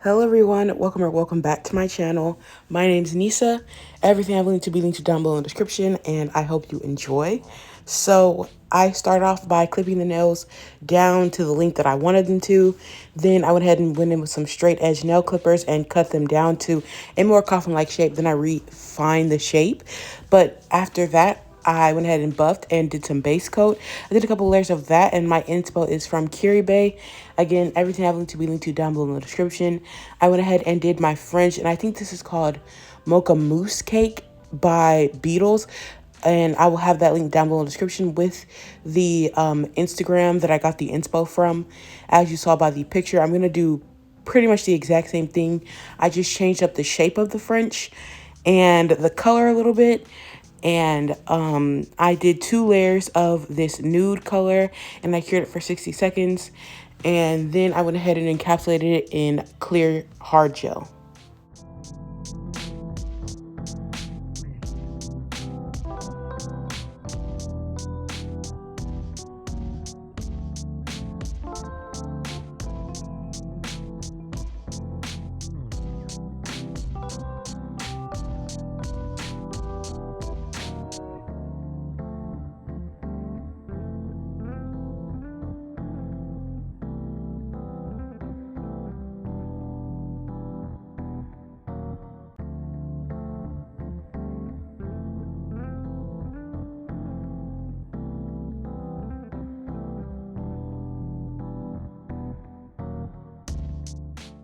Hello everyone, welcome or welcome back to my channel. My name is Anisa. Everything I'm going to be linked to down below in the description, and I hope you enjoy. So I start off by clipping the nails down to the length that I wanted them to. Then I went ahead and went in with some straight edge nail clippers and cut them down to a more coffin-like shape. Then I refined the shape. But after that, I went ahead and buffed and did some base coat. I did a couple layers of that, and my inspo is from Curie Bay. Again, everything I've linked to be linked to down below in the description. I went ahead and did my French, and I think this is called Mocha Mousse Cake by Beatles. And I will have that link down below in the description with the Instagram that I got the inspo from. As you saw by the picture, I'm going to do pretty much the exact same thing. I just changed up the shape of the French and the color a little bit. And I did 2 layers of this nude color, and I cured it for 60 seconds. And then I went ahead and encapsulated it in clear hard gel.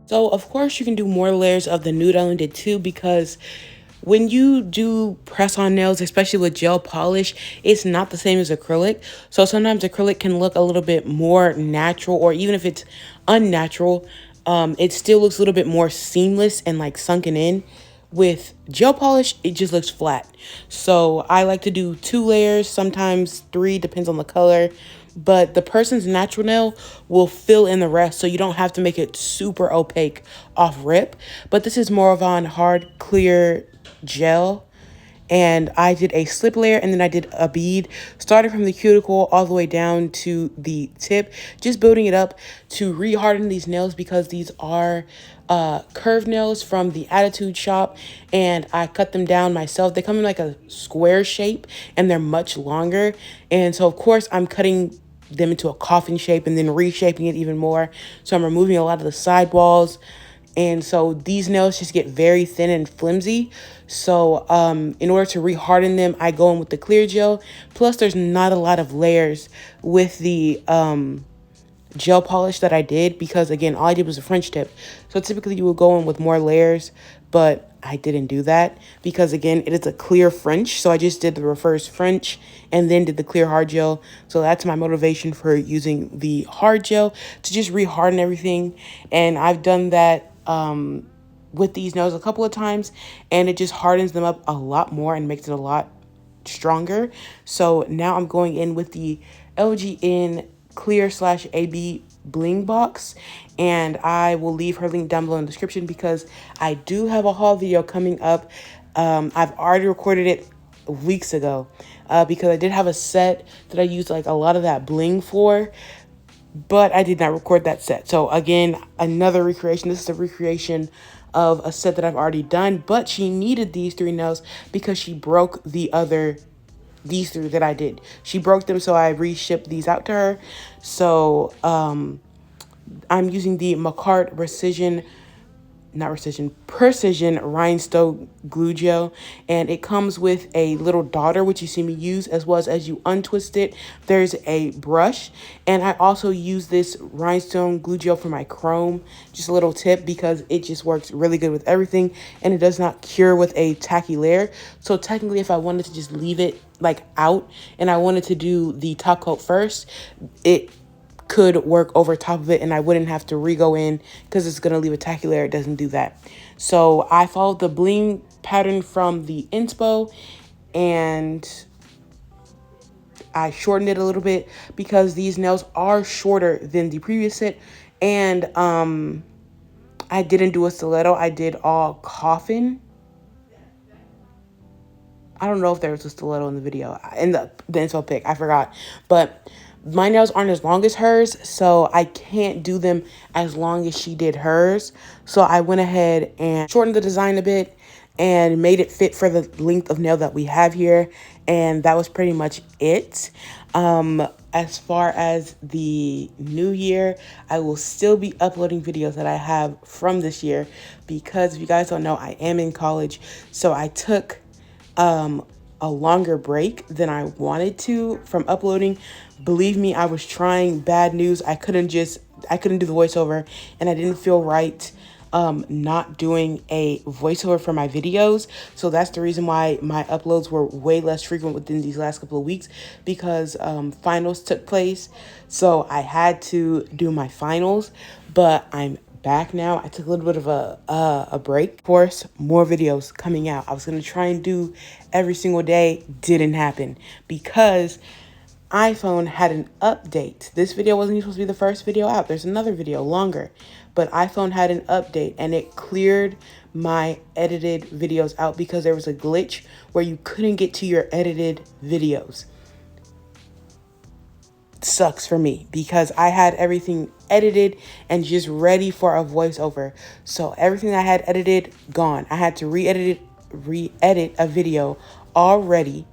So, of course, you can do more layers of the nude island did too, because when you do press on nails, especially with gel polish, it's not the same as acrylic. So sometimes acrylic can look a little bit more natural, or even if it's unnatural, it still looks a little bit more seamless and like sunken in. With gel polish, it just looks flat. So I like to do 2 layers, sometimes 3, depends on the color. But the person's natural nail will fill in the rest, so you don't have to make it super opaque off rip. But this is more of on hard, clear gel. And I did a slip layer, and then I did a bead, starting from the cuticle all the way down to the tip, just building it up to re-harden these nails, because these are curved nails from the Attitude Shop, and I cut them down myself. They come in like a square shape, and they're much longer. And so, of course, I'm cutting them into a coffin shape and then reshaping it even more. So I'm removing a lot of the sidewalls. And so these nails just get very thin and flimsy. So in order to re-harden them, I go in with the clear gel. Plus, there's not a lot of layers with the gel polish that I did, because again, all I did was a French tip. So typically you would go in with more layers, but I didn't do that because again, it is a clear French. So I just did the reverse French and then did the clear hard gel. So that's my motivation for using the hard gel, to just re-harden everything. And I've done that with these nails a couple of times, and it just hardens them up a lot more and makes it a lot stronger. So now I'm going in with the LGN clear / AB Bling box, and I will leave her link down below in the description, because I do have a haul video coming up. I've already recorded it weeks ago, because I did have a set that I used like a lot of that bling for, but I did not record that set. So again, another recreation. This is a recreation of a set that I've already done, but she needed these 3 nails because she broke these 3 that I did. She broke them, so I reshipped these out to her. So I'm using the Macart Precision Rhinestone Glue Gel, and it comes with a little daughter, which you see me use, as well as you untwist it, there's a brush. And I also use this Rhinestone Glue Gel for my chrome, just a little tip, because it just works really good with everything, and it does not cure with a tacky layer. So technically, if I wanted to just leave it like out and I wanted to do the top coat first, it could work over top of it, and I wouldn't have to re-go in, because it's going to leave a tacky layer. It doesn't do that. So I followed the bling pattern from the inspo, and I shortened it a little bit because these nails are shorter than the previous set. And I didn't do a stiletto. I did all coffin. I don't know if there was a stiletto in the video, in the inspo pic. I forgot. But My nails aren't as long as hers, so I can't do them as long as she did hers. So I went ahead and shortened the design a bit and made it fit for the length of nail that we have here. And that was pretty much it. As far as the new year, I will still be uploading videos that I have from this year because if you guys don't know, I am in college. So I took a longer break than I wanted to from uploading. Believe me, I was trying. Bad news. I couldn't do the voiceover, and I didn't feel right not doing a voiceover for my videos. So that's the reason why my uploads were way less frequent within these last couple of weeks, because finals took place. So I had to do my finals, but I'm back now. I took a little bit of a break. Of course, more videos coming out. I was going to try and do every single day. Didn't happen because iPhone had an update. This video wasn't even supposed to be the first video out. There's another video longer, but iPhone had an update and it cleared my edited videos out because there was a glitch where you couldn't get to your edited videos. Sucks for me because I had everything edited and just ready for a voiceover. So everything I had edited, gone. I had to re-edit a video already.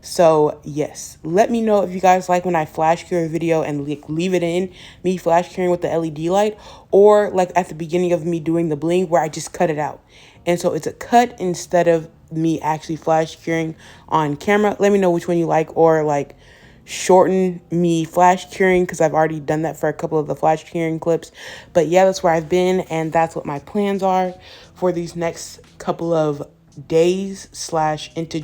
So yes, let me know if you guys like when I flash clear a video and leave it in, me flash clearing with the LED light, or like at the beginning of me doing the bling where I just cut it out. And so it's a cut instead of me actually flash curing on camera. Let me know which one you like, or like shorten me flash curing because I've already done that for a couple of the flash curing clips. But yeah, that's where I've been, and that's what my plans are for these next couple of days slash into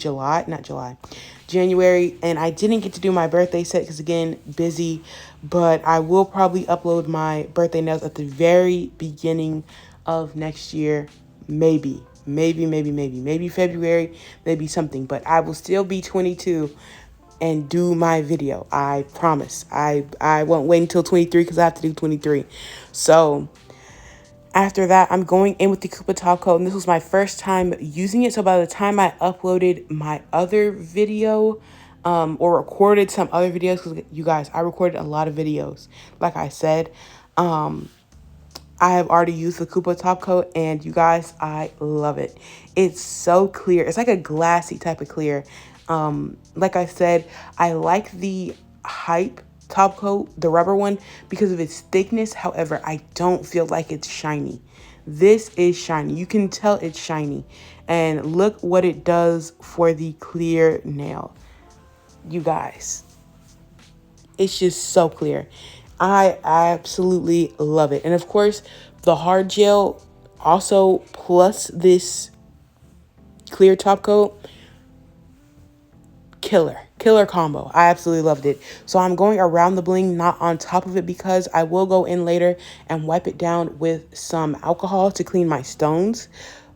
January. And I didn't get to do my birthday set because again, busy, but I will probably upload my birthday nails at the very beginning of next year. Maybe February, maybe something, but I will still be 22 and do my video. I promise. I won't wait until 23 because I have to do 23. So after that, I'm going in with the Coupa top coat, and this was my first time using it. So by the time I uploaded my other video, or recorded some other videos, because you guys, I recorded a lot of videos. Like I said, I have already used the Coupa top coat, and you guys, I love it. It's so clear. It's like a glassy type of clear. Like I said, I like the Hype top coat, the rubber one, because of its thickness. However, I don't feel like it's shiny. This is shiny. You can tell it's shiny. And look what it does for the clear nail. You guys, it's just so clear. I absolutely love it. And of course, the hard gel also plus this clear top coat, killer combo. I absolutely loved it. So I'm going around the bling, not on top of it, because I will go in later and wipe it down with some alcohol to clean my stones,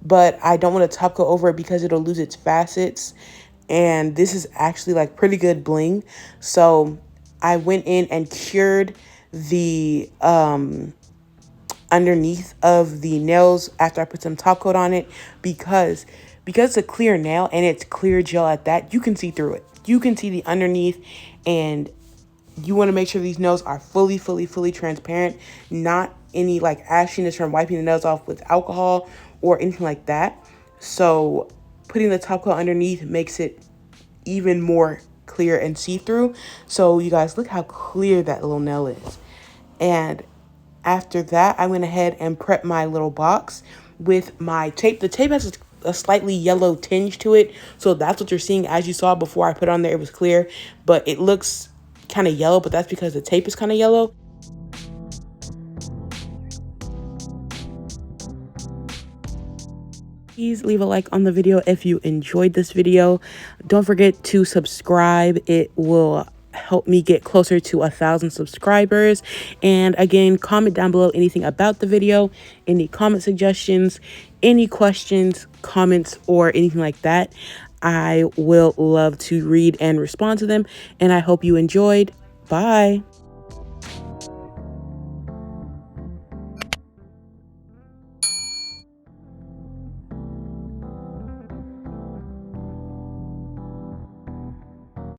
but I don't want to top coat over it because it'll lose its facets. And this is actually like pretty good bling. So I went in and cured the underneath of the nails after I put some top coat on it, because it's a clear nail and it's clear gel at that, you can see through it. You can see the underneath, and you want to make sure these nails are fully transparent, not any like ashiness from wiping the nails off with alcohol or anything like that. So putting the top coat underneath makes it even more clear and see-through. So you guys, look how clear that little nail is. And after that, I went ahead and prepped my little box with my tape. The tape has a slightly yellow tinge to it, so that's what you're seeing. As you saw before I put it on there, it was clear, but it looks kind of yellow, but that's because the tape is kind of yellow. Please leave a like on the video if you enjoyed this video. Don't forget to subscribe. It will help me get closer to 1,000 subscribers. And again, comment down below anything about the video, any comment suggestions, any questions, comments, or anything like that. I will love to read and respond to them, and I hope you enjoyed. Bye.